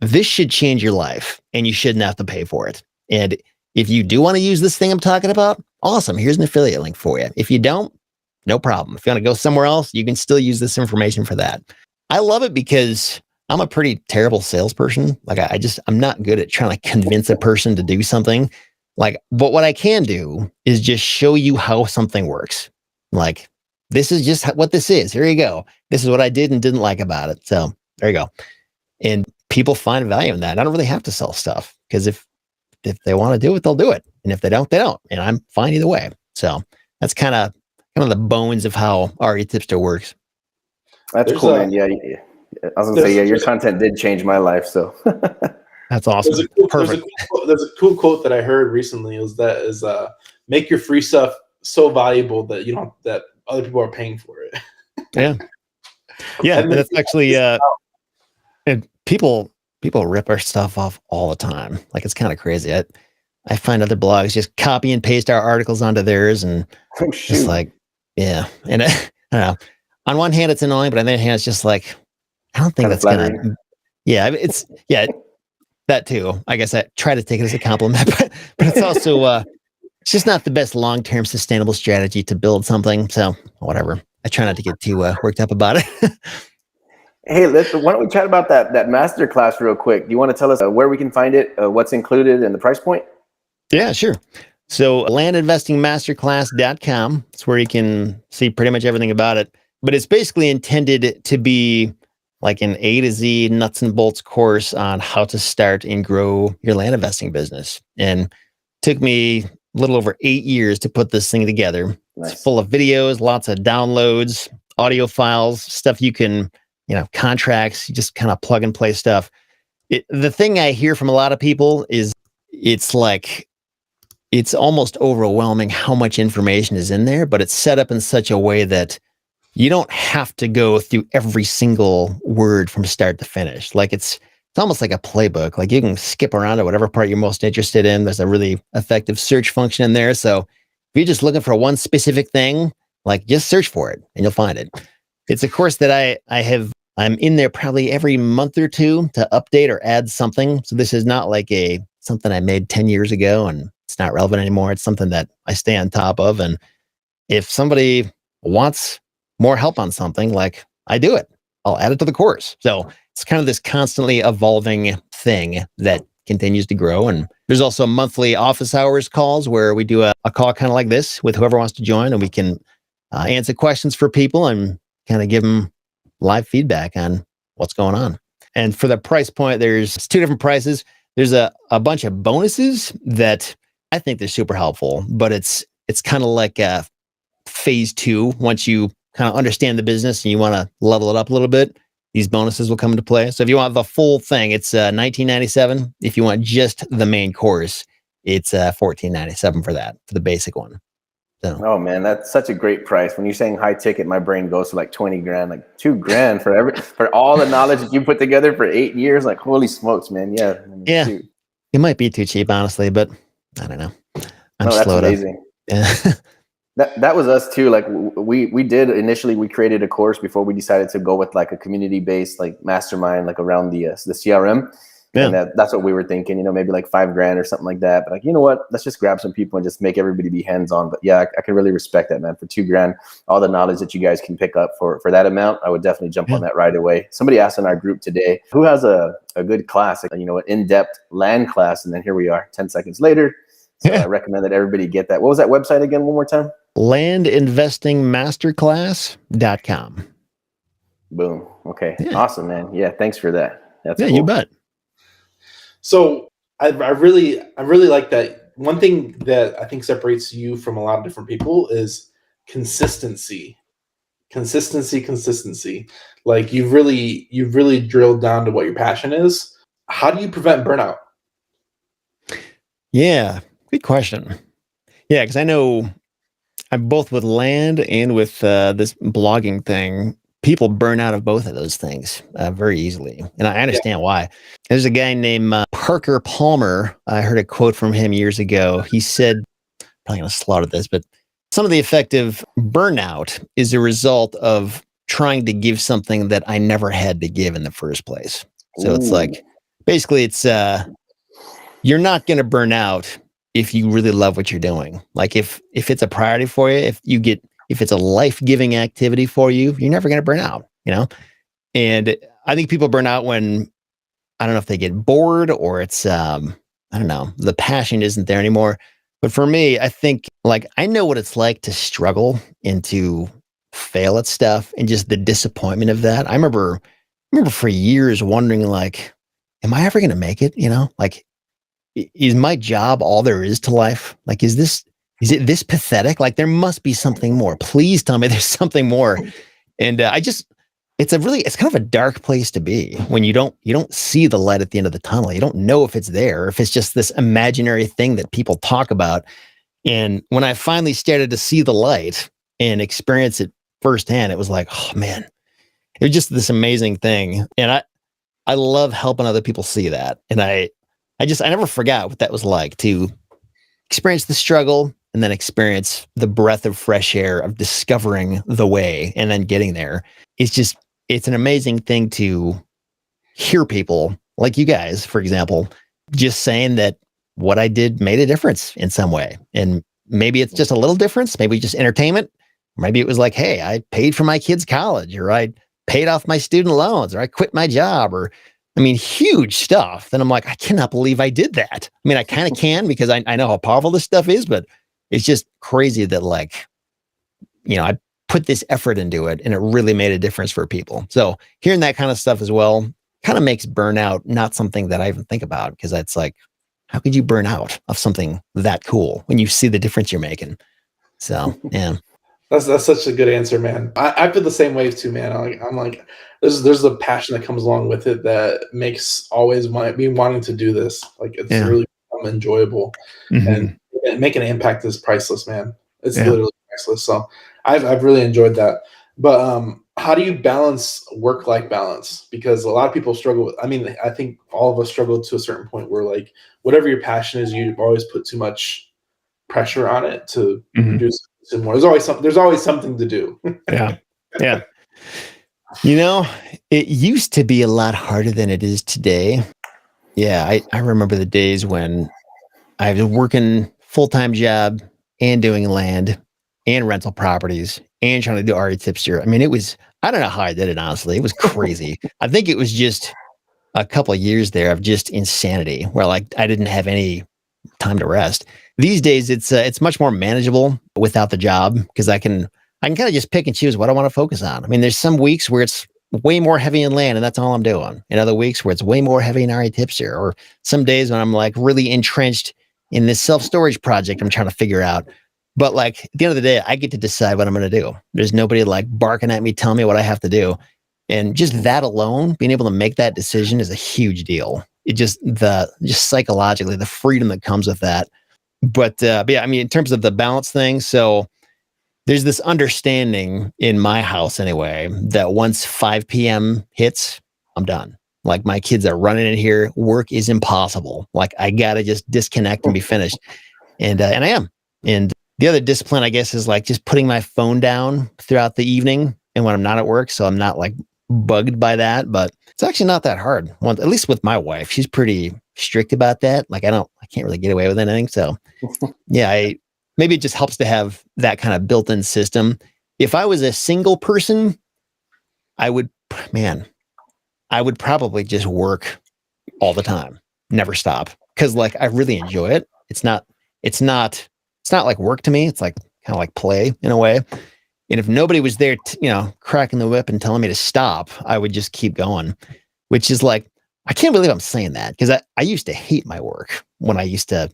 this should change your life and you shouldn't have to pay for it. And if you do want to use this thing I'm talking about, awesome. Here's an affiliate link for you. If you don't, no problem. If you want to go somewhere else, you can still use this information for that. I love it because I'm a pretty terrible salesperson. Like I'm not good at trying to convince a person to do something. Like, but what I can do is just show you how something works. Like, this is just what this is. Here you go. This is what I did and didn't like about it. So there you go. And people find value in that. I don't really have to sell stuff because if they want to do it, they'll do it. And if they don't, they don't. And I'm fine either way. So that's kind of the bones of how ReTipster works. That's cool, man. Yeah. I was going to say, your content did change my life. So that's awesome. Perfect. There's a cool quote that I heard recently is make your free stuff so valuable that that other people are paying for it. Yeah. Yeah. That's actually, and people rip our stuff off all the time. Like it's kind of crazy. I find other blogs just copy and paste our articles onto theirs, and it's like, yeah. And I don't know. On one hand, it's annoying, but on the other hand, it's just like, I don't think that's gonna. Yeah, that too. I guess I try to take it as a compliment, but it's also it's just not the best long-term sustainable strategy to build something. So whatever. I try not to get too worked up about it. Hey, why don't we chat about that master class real quick? Do you want to tell us where we can find it, what's included, and the price point? Yeah, sure. So landinvestingmasterclass.com. It's where you can see pretty much everything about it. But it's basically intended to be like an A to Z nuts and bolts course on how to start and grow your land investing business. And it took me a little over 8 years to put this thing together. Nice. It's full of videos, lots of downloads, audio files, stuff you can, contracts, you just kind of plug and play stuff. The thing I hear from a lot of people is it's almost overwhelming how much information is in there, but it's set up in such a way that you don't have to go through every single word from start to finish. Like it's almost like a playbook. Like you can skip around to whatever part you're most interested in. There's a really effective search function in there. So if you're just looking for one specific thing, like just search for it and you'll find it. It's a course that I'm in there probably every month or two to update or add something. So this is not like something I made 10 years ago and it's not relevant anymore. It's something that I stay on top of. And if somebody wants more help on something, like I do it, I'll add it to the course. So it's kind of this constantly evolving thing that continues to grow. And there's also monthly office hours calls where we do a call kind of like this with whoever wants to join, and we can answer questions for people and kind of give them live feedback on what's going on. And for the price point, there's 2 different prices. There's a bunch of bonuses that I think they're super helpful, but it's kind of like a phase 2. Once you kind of understand the business and you want to level it up a little bit, these bonuses will come into play. So if you want the full thing, it's $19.97. If you want just the main course, it's $14.97 for the basic one. So. Oh man, that's such a great price. When you're saying high ticket, my brain goes to like 20 grand, like $2,000 for all the knowledge that you put together for 8 years. Like, holy smokes, man. Yeah. Yeah. Shoot. It might be too cheap, honestly, but I don't know. That's amazing. Yeah. That was us too. Like we did initially, we created a course before we decided to go with like a community-based like mastermind, like around the CRM. Yeah. And that's what we were thinking, maybe like $5,000 or something like that. But like, you know what? Let's just grab some people and just make everybody be hands-on. But yeah, I can really respect that, man. For $2,000, all the knowledge that you guys can pick up for that amount, I would definitely jump on that right away. Somebody asked in our group today, who has a good class, like, an in-depth land class? And then here we are 10 seconds later. So I recommend that everybody get that. What was that website again? One more time. Landinvestingmasterclass.com. Boom. Okay. Yeah. Awesome, man. Yeah. Thanks for that. That's cool. You bet. So I really like that. One thing that I think separates you from a lot of different people is consistency. Like you've really drilled down to what your passion is. How do you prevent burnout? Yeah, good question. Yeah, because I know I'm both with land and with this blogging thing. People burn out of both of those things very easily. And I understand why. There's a guy named Parker Palmer. I heard a quote from him years ago. He said, probably going to slaughter this, but some of the effective burnout is a result of trying to give something that I never had to give in the first place. So it's like, basically it's, you're not going to burn out if you really love what you're doing. Like if it's a priority for you, if it's a life-giving activity for you, you're never going to burn out, And I think people burn out when, I don't know if they get bored or it's, I don't know, the passion isn't there anymore. But for me, I think like, I know what it's like to struggle and to fail at stuff and just the disappointment of that. I remember for years wondering like, am I ever going to make it? Like, is my job all there is to life? Like, is it this pathetic? Like there must be something more. Please tell me there's something more. And it's kind of a dark place to be when you don't see the light at the end of the tunnel. You don't know if it's there, or if it's just this imaginary thing that people talk about. And when I finally started to see the light and experience it firsthand, it was like, oh man, it was just this amazing thing. And I love helping other people see that. And I never forgot what that was like to experience the struggle and then experience the breath of fresh air of discovering the way and then getting there. It's an amazing thing to hear people like you guys, for example, just saying that what I did made a difference in some way. And maybe it's just a little difference, maybe just entertainment. Maybe it was like, hey, I paid for my kids' college, or I paid off my student loans, or I quit my job, or huge stuff. Then I'm like, I cannot believe I did that. I kind of can because I know how powerful this stuff is, but it's just crazy that like, I put this effort into it and it really made a difference for people. So hearing that kind of stuff as well kind of makes burnout not something that I even think about, because it's like, how could you burn out of something that cool when you see the difference you're making? So, yeah. That's such a good answer, man. I feel the same way too, man. I'm like, there's a passion that comes along with it that makes always me wanting to do this. Like it's really enjoyable, and making an impact is priceless, man. It's literally priceless. So I've really enjoyed that. But how do you balance work-life balance? Because a lot of people struggle with. I mean, I think all of us struggle to a certain point where like whatever your passion is, you always put too much pressure on it to produce more. There's always something to do. Yeah. You know, it used to be a lot harder than it is today. Yeah, I remember the days when I was working full-time job and doing land and rental properties and trying to do ReTipster. I mean, I don't know how I did it, honestly. It was crazy. I think it was just a couple of years there of just insanity where like I didn't have any time to rest. These days, it's much more manageable without the job because I can kind of just pick and choose what I want to focus on. I mean, there's some weeks where it's way more heavy in land and that's all I'm doing. And other weeks where it's way more heavy in ReTipster, or some days when I'm like really entrenched in this self-storage project I'm trying to figure out. But like at the end of the day, I get to decide what I'm going to do. There's nobody like barking at me, telling me what I have to do. And just that alone, being able to make that decision is a huge deal. It just psychologically, the freedom that comes with that. But yeah, I mean, in terms of the balance thing, so there's this understanding in my house anyway, that once 5 p.m. hits, I'm done. Like my kids are running in here. Work is impossible. Like I got to just disconnect and be finished. And I am. And the other discipline, I guess, is like just putting my phone down throughout the evening and when I'm not at work. So I'm not like bugged by that, but it's actually not that hard. Well, at least with my wife, she's pretty strict about that. Like I can't really get away with anything. So yeah, maybe it just helps to have that kind of built-in system. If I was a single person, I would probably just work all the time, never stop. Cause like, I really enjoy it. It's not like work to me. It's like kind of like play in a way. And if nobody was there, cracking the whip and telling me to stop, I would just keep going, which is like, I can't believe I'm saying that because I used to hate my work when I used to,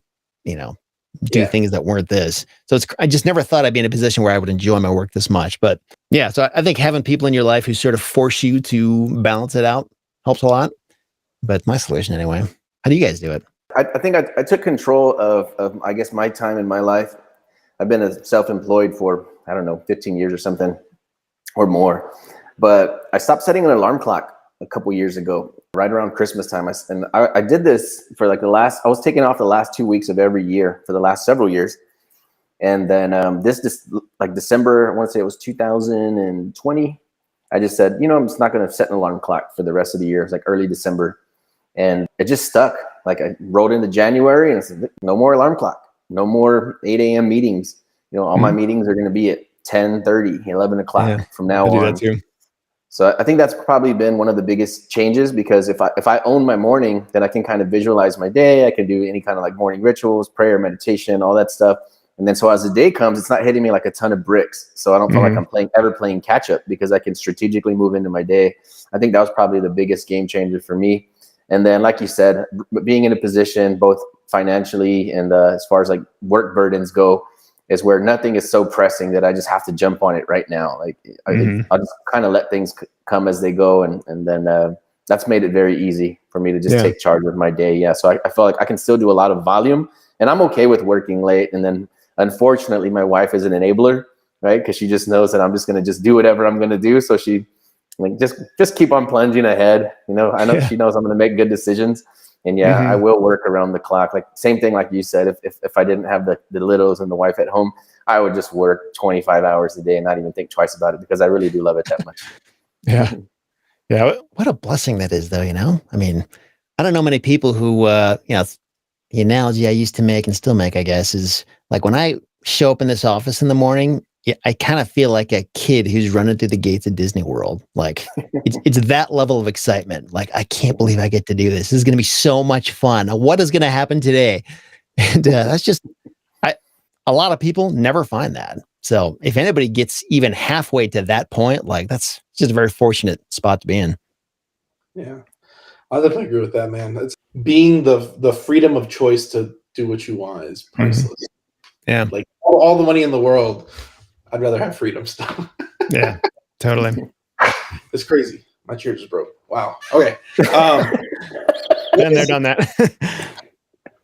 do things that weren't this. So I just never thought I'd be in a position where I would enjoy my work this much. But yeah, so I think having people in your life who sort of force you to balance it out helps a lot. But my solution anyway. How do you guys do it? I think I took control of, I guess, my time in my life. I've been self-employed for, 15 years or something or more. But I stopped setting an alarm clock a couple years ago, right around Christmas time. I did this for like I was taking off the last 2 weeks of every year for the last several years. And then this like December, I want to say it was 2020. I just said, I'm just not going to set an alarm clock for the rest of the year. It's like early December. And it just stuck. Like I rolled into January and I said, no more alarm clock, no more 8 a.m. meetings. All my meetings are going to be at 10:30, 11 o'clock from now on. I do that too. So I think that's probably been one of the biggest changes, because if I own my morning, then I can kind of visualize my day. I can do any kind of like morning rituals, prayer, meditation, all that stuff. And then so as the day comes, it's not hitting me like a ton of bricks. So I don't feel like I'm ever playing catch up, because I can strategically move into my day. I think that was probably the biggest game changer for me. And then, like you said, being in a position both financially and as far as like work burdens go, is where nothing is so pressing that I just have to jump on it right now. Like I'll just kind of let things come as they go. And then that's made it very easy for me to just take charge of my day. Yeah. So I feel like I can still do a lot of volume, and I'm okay with working late. And then unfortunately my wife is an enabler, right? Cause she just knows that I'm just going to just do whatever I'm going to do. So she like, just keep on plunging ahead. I know she knows I'm going to make good decisions. And I will work around the clock. Like same thing, like you said, if I didn't have the littles and the wife at home, I would just work 25 hours a day and not even think twice about it, because I really do love it that much. Yeah. Yeah. What a blessing that is, though. I mean, I don't know many people who, the analogy I used to make and still make, I guess, is like when I show up in this office in the morning, I kind of feel like a kid who's running through the gates of Disney World. Like it's that level of excitement. Like, I can't believe I get to do this. This is going to be so much fun. What is going to happen today? And that's just, a lot of people never find that. So if anybody gets even halfway to that point, like that's just a very fortunate spot to be in. Yeah. I definitely agree with that, man. It's being the freedom of choice to do what you want is priceless. Yeah. Like all the money in the world, I'd rather have freedom still. Yeah, totally. It's crazy. My chair just broke. Wow. Okay. Been there, done that.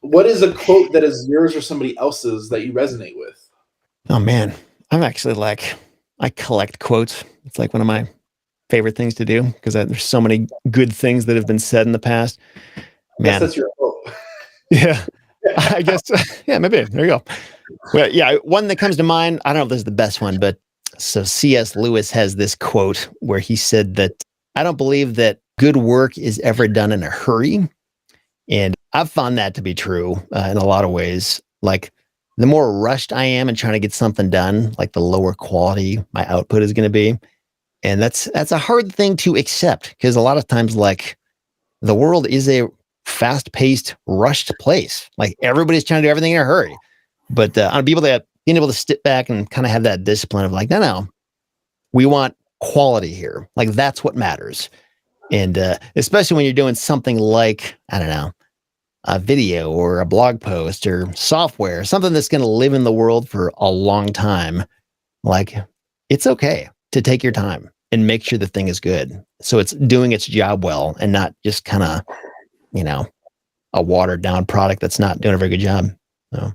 What is a quote that is yours or somebody else's that you resonate with? Oh man, I'm actually like, I collect quotes. It's like one of my favorite things to do because there's so many good things that have been said in the past. Man, I guess that's your quote. Yeah, I guess. Yeah, maybe. There you go. Well, yeah, one that comes to mind. I don't know if this is the best one, but so C.S. Lewis has this quote where he said that I don't believe that good work is ever done in a hurry. And I've found that to be true in a lot of ways. Like the more rushed I am in trying to get something done, like the lower quality my output is going to be. And that's a hard thing to accept because a lot of times, like the world is a fast-paced, rushed place. Like everybody's trying to do everything in a hurry. But on people that being able to step back and kind of have that discipline of like, no, we want quality here. Like that's what matters. And especially when you're doing something like, I don't know, a video or a blog post or software, something that's going to live in the world for a long time. Like it's okay to take your time and make sure the thing is good. So it's doing its job well and not just kind of, a watered down product that's not doing a very good job. So.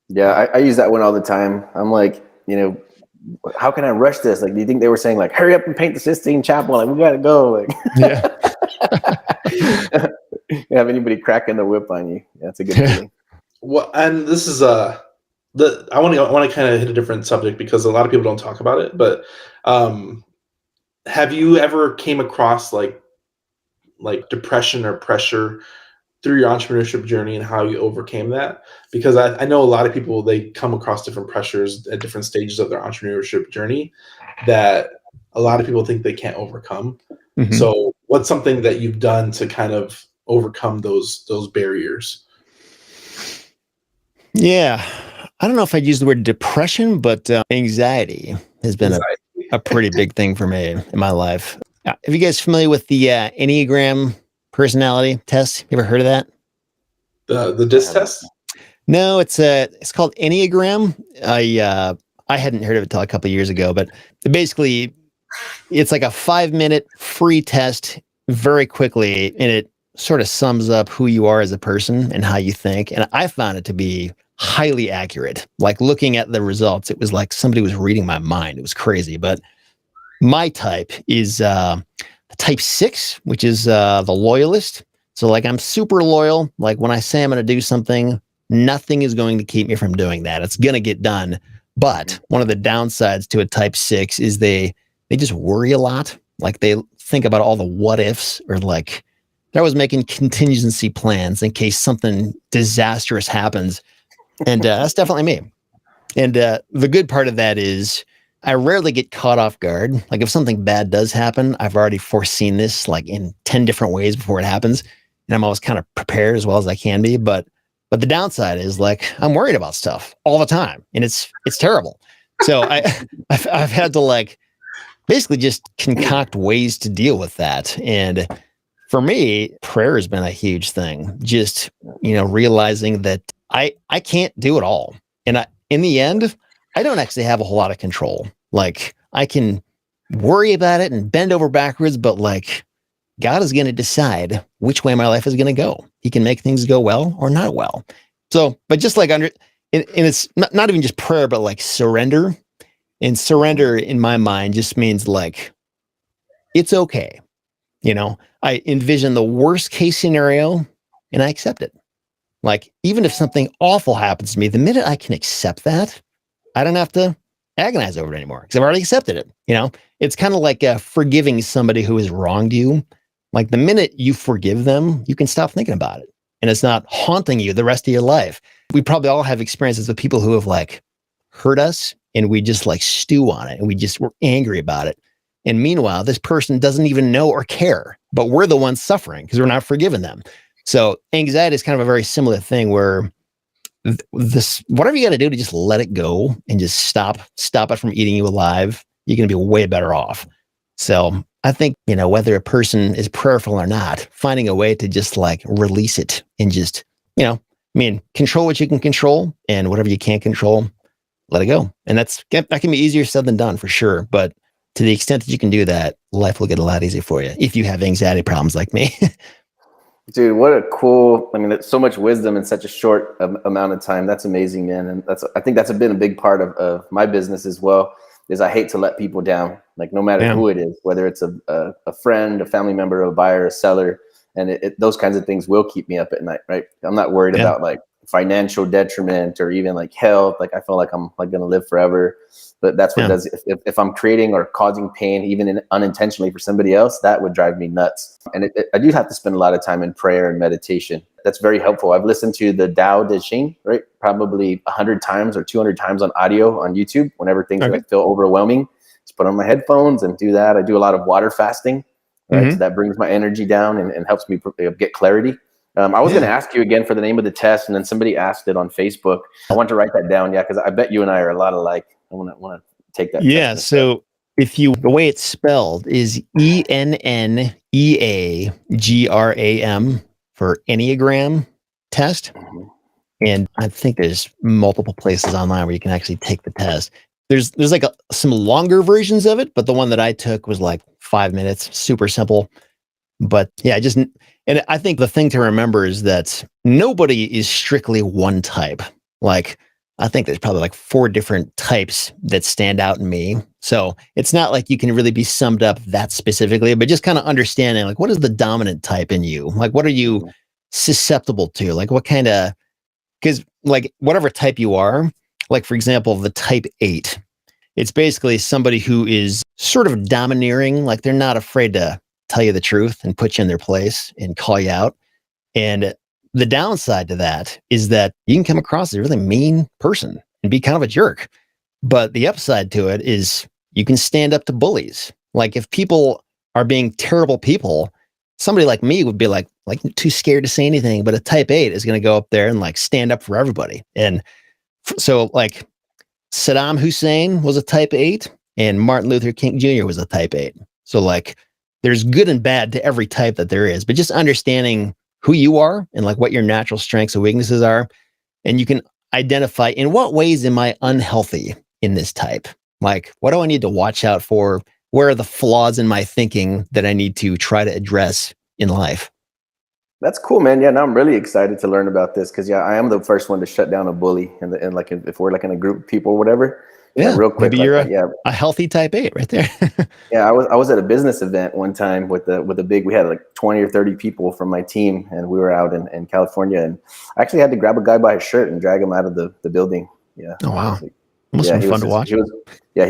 Yeah, I use that one all the time. I'm like, how can I rush this? Like, do you think they were saying like, hurry up and paint the Sistine Chapel? Like, we got to go. Like, yeah. You have anybody cracking the whip on you? That's a good feeling. Well, and this is I want to kind of hit a different subject because a lot of people don't talk about it. But have you ever came across like depression or pressure through your entrepreneurship journey and how you overcame that? Because I know a lot of people, they come across different pressures at different stages of their entrepreneurship journey that a lot of people think they can't overcome. Mm-hmm. So what's something that you've done to kind of overcome those barriers? Yeah. I don't know if I'd use the word depression, but anxiety has been a pretty big thing for me in my life. Are you guys familiar with the Enneagram personality test? You ever heard of that? The DISC test? No, it's called Enneagram. I hadn't heard of it until a couple of years ago, but basically it's like a 5-minute free test very quickly, and it sort of sums up who you are as a person and how you think. And I found it to be highly accurate. Like looking at the results, it was like somebody was reading my mind. It was crazy. But my type is type 6, which is the loyalist. So like I'm super loyal. Like when I say I'm going to do something, nothing is going to keep me from doing that. It's going to get done. But one of the downsides to a type 6 is they just worry a lot. Like they think about all the what ifs, or like they're always making contingency plans in case something disastrous happens. And that's definitely me. And the good part of that is I rarely get caught off guard. Like if something bad does happen, I've already foreseen this like in 10 different ways before it happens. And I'm always kind of prepared as well as I can be. But the downside is like, I'm worried about stuff all the time, and it's terrible. So I've had to like basically just concoct ways to deal with that. And for me, prayer has been a huge thing. Just, realizing that I can't do it all. And in the end, I don't actually have a whole lot of control. Like I can worry about it and bend over backwards, but like God is going to decide which way my life is going to go. He can make things go well or not well. So, but just like and it's not even just prayer, but like surrender. And surrender in my mind just means like, it's okay. I envision the worst case scenario and I accept it. Like, even if something awful happens to me, the minute I can accept that, I don't have to agonize over it anymore because I've already accepted it. It's kind of like forgiving somebody who has wronged you. Like the minute you forgive them, you can stop thinking about it and it's not haunting you the rest of your life. We probably all have experiences with people who have like hurt us and we just like stew on it and we're angry about it. And meanwhile, this person doesn't even know or care, but we're the ones suffering because we're not forgiving them. So anxiety is kind of a very similar thing where whatever you got to do to just let it go and just stop it from eating you alive, you're going to be way better off. So I think, whether a person is prayerful or not, finding a way to just like release it and just, control what you can control, and whatever you can't control, let it go. And that can be easier said than done for sure. But to the extent that you can do that, life will get a lot easier for you if you have anxiety problems like me. Dude, what a cool, it's so much wisdom in such a short amount of time. That's amazing, man. And I think that's been a big part of my business as well, is I hate to let people down, like no matter who it is, whether it's a friend, a family member, a buyer, a seller, and those kinds of things will keep me up at night, right? I'm not worried about like financial detriment or even like health. Like I feel like I'm like going to live forever. But that's what does, if I'm creating or causing pain, even unintentionally for somebody else, that would drive me nuts. And I do have to spend a lot of time in prayer and meditation. That's very helpful. I've listened to the Tao Te Ching, right? Probably 100 times or 200 times on audio on YouTube. Whenever things like feel overwhelming, just put on my headphones and do that. I do a lot of water fasting, right? So that brings my energy down and helps me get clarity. I was going to ask you again for the name of the test, and then somebody asked it on Facebook. I want to write that down, because I bet you and I are a lot alike. I want to take that. Yeah. So the way it's spelled is ENNEAGRAM for Enneagram test. And I think there's multiple places online where you can actually take the test. There's like some longer versions of it, but the one that I took was like 5 minutes, super simple. But yeah, and I think the thing to remember is that nobody is strictly one type. Like, I think there's probably like 4 different types that stand out in me. So it's not like you can really be summed up that specifically, but just kind of understanding like, what is the dominant type in you? Like, what are you susceptible to? Like because like whatever type you are, like for example, the type 8, it's basically somebody who is sort of domineering. Like they're not afraid to tell you the truth and put you in their place and call you out. And the downside to that is that you can come across as a really mean person and be kind of a jerk. But the upside to it is you can stand up to bullies. Like if people are being terrible people, somebody like me would be like too scared to say anything, but a type 8 is going to go up there and like stand up for everybody. And so like Saddam Hussein was a type 8 and Martin Luther King Jr. was a type 8. So like there's good and bad to every type that there is, but just understanding who you are and like what your natural strengths and weaknesses are. And you can identify in what ways am I unhealthy in this type? Like, what do I need to watch out for? Where are the flaws in my thinking that I need to try to address in life? That's cool, man. Yeah, now I'm really excited to learn about this because I am the first one to shut down a bully and like if we're like in a group of people or whatever. Yeah, real quick. Maybe you're a healthy type 8 right there. Yeah, I was at a business event one time with a big. We had like 20 or 30 people from my team, and we were out in California, and I actually had to grab a guy by his shirt and drag him out of the building. Yeah. Oh wow. Must have been fun to watch. He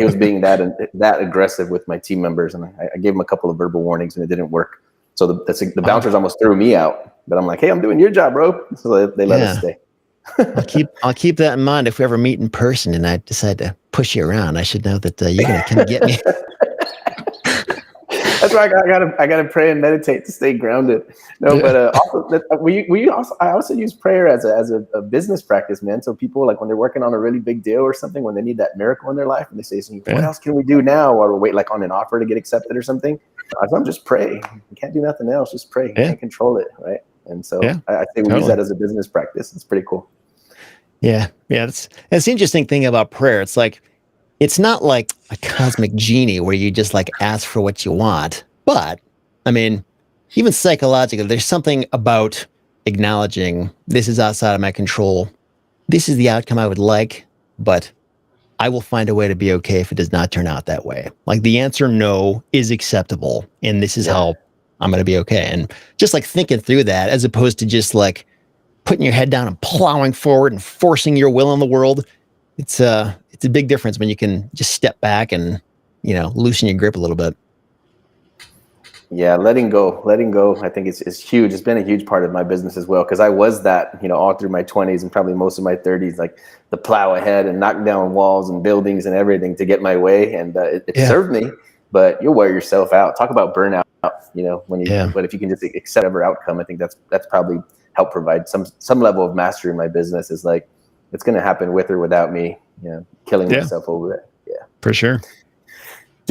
was being that aggressive with my team members, and I gave him a couple of verbal warnings, and it didn't work. So the bouncers almost threw me out. But I'm like, hey, I'm doing your job, bro. So they let us stay. I'll keep that in mind if we ever meet in person and I decide to push you around. I should know that you're gonna come get me. That's why I gotta pray and meditate to stay grounded. No, but I also use prayer as a business practice, man. So people like when they're working on a really big deal or something, when they need that miracle in their life, and they say, "What else can we do now?" Or wait like on an offer to get accepted or something. I tell them just pray. You can't do nothing else. Just pray. You can't control it, right? And so I think we use that as a business practice. It's pretty cool. Yeah. That's the interesting thing about prayer. It's like, it's not like a cosmic genie where you just like ask for what you want. But I mean, even psychologically, there's something about acknowledging this is outside of my control. This is the outcome I would like, but I will find a way to be okay if it does not turn out that way. Like the answer no is acceptable. And this is how I'm going to be okay. And just like thinking through that, as opposed to just like putting your head down and plowing forward and forcing your will on the world. It's a big difference when you can just step back and, loosen your grip a little bit. Yeah. Letting go. I think it's huge. It's been a huge part of my business as well. Cause I was that, all through my 20s and probably most of my 30s, like the plow ahead and knock down walls and buildings and everything to get my way. And it served me, but you'll wear yourself out. Talk about burnout, but if you can just accept whatever outcome, I think that's probably help provide some level of mastery in my business. Is like, it's going to happen with or without me, killing myself over it. Yeah, for sure.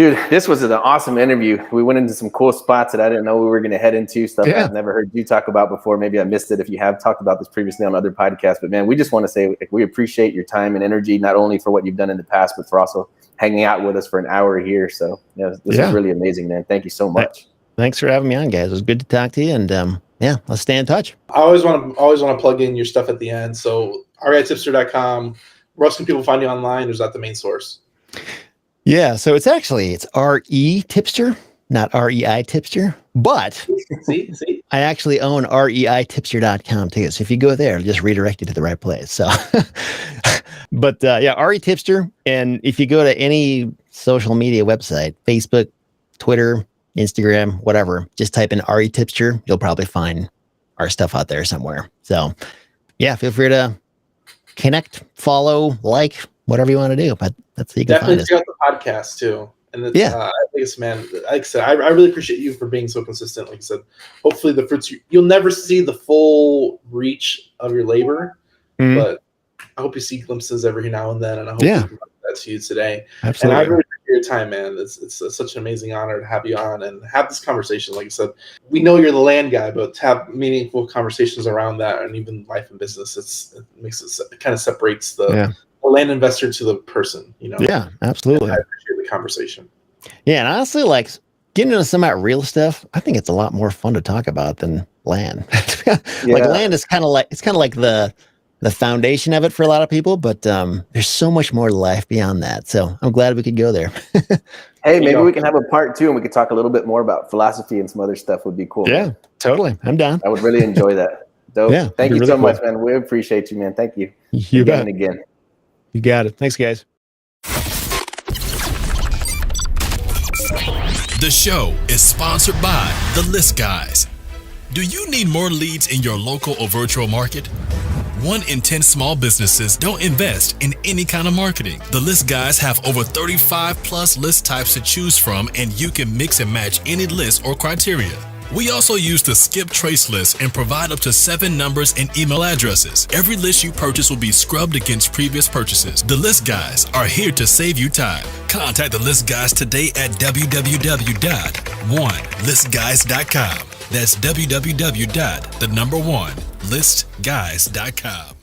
Dude, this was an awesome interview. We went into some cool spots that I didn't know we were going to head into, stuff I've never heard you talk about before. Maybe I missed it if you have talked about this previously on other podcasts. But, man, we just want to say we appreciate your time and energy, not only for what you've done in the past, but for also hanging out with us for an hour here. So, this is really amazing, man. Thank you so much. Thanks for having me on, guys. It was good to talk to you. And, let's stay in touch. I always want to plug in your stuff at the end. So, ReTipster.com. Where else can people find you online, or is that the main source? Yeah, so it's ReTipster, not REI Tipster, but see? I actually own REITipster.com too. So if you go there, it'll just redirect you to the right place. So, but ReTipster. And if you go to any social media website, Facebook, Twitter, Instagram, whatever, just type in ReTipster, you'll probably find our stuff out there somewhere. So yeah, feel free to connect, follow, like, whatever you want to do, but that's how you can definitely find us. check out the podcast too. And it's, man, like I said, I really appreciate you for being so consistent. Like I said, hopefully the fruits, you'll never see the full reach of your labor, but I hope you see glimpses every now and then. And I hope we can provide that to you today. Absolutely. And I really appreciate your time, man. It's such an amazing honor to have you on and have this conversation. Like I said, we know you're the land guy, but to have meaningful conversations around that and even life and business, it kind of separates the land investor to the person, Yeah, absolutely. And I appreciate the conversation. Yeah, and honestly, like getting into some of that real stuff, I think it's a lot more fun to talk about than land. Like land is kind of like the foundation of it for a lot of people, but there's so much more life beyond that. So I'm glad we could go there. Hey, maybe we can have a part 2 and we could talk a little bit more about philosophy and some other stuff would be cool. Yeah, man. Totally. I'm down. I would really enjoy that. Dope. Yeah, thank you really so cool. much, man. We appreciate you, man. Thank you. You bet. And again. You got it. Thanks, guys. The show is sponsored by The List Guys. Do you need more leads in your local or virtual market? 1 in 10 small businesses don't invest in any kind of marketing. The List Guys have over 35 plus list types to choose from, and you can mix and match any list or criteria. We also use the skip trace list and provide up to 7 numbers and email addresses. Every list you purchase will be scrubbed against previous purchases. The List Guys are here to save you time. Contact the List Guys today at www.1listguys.com. That's www.1listguys.com.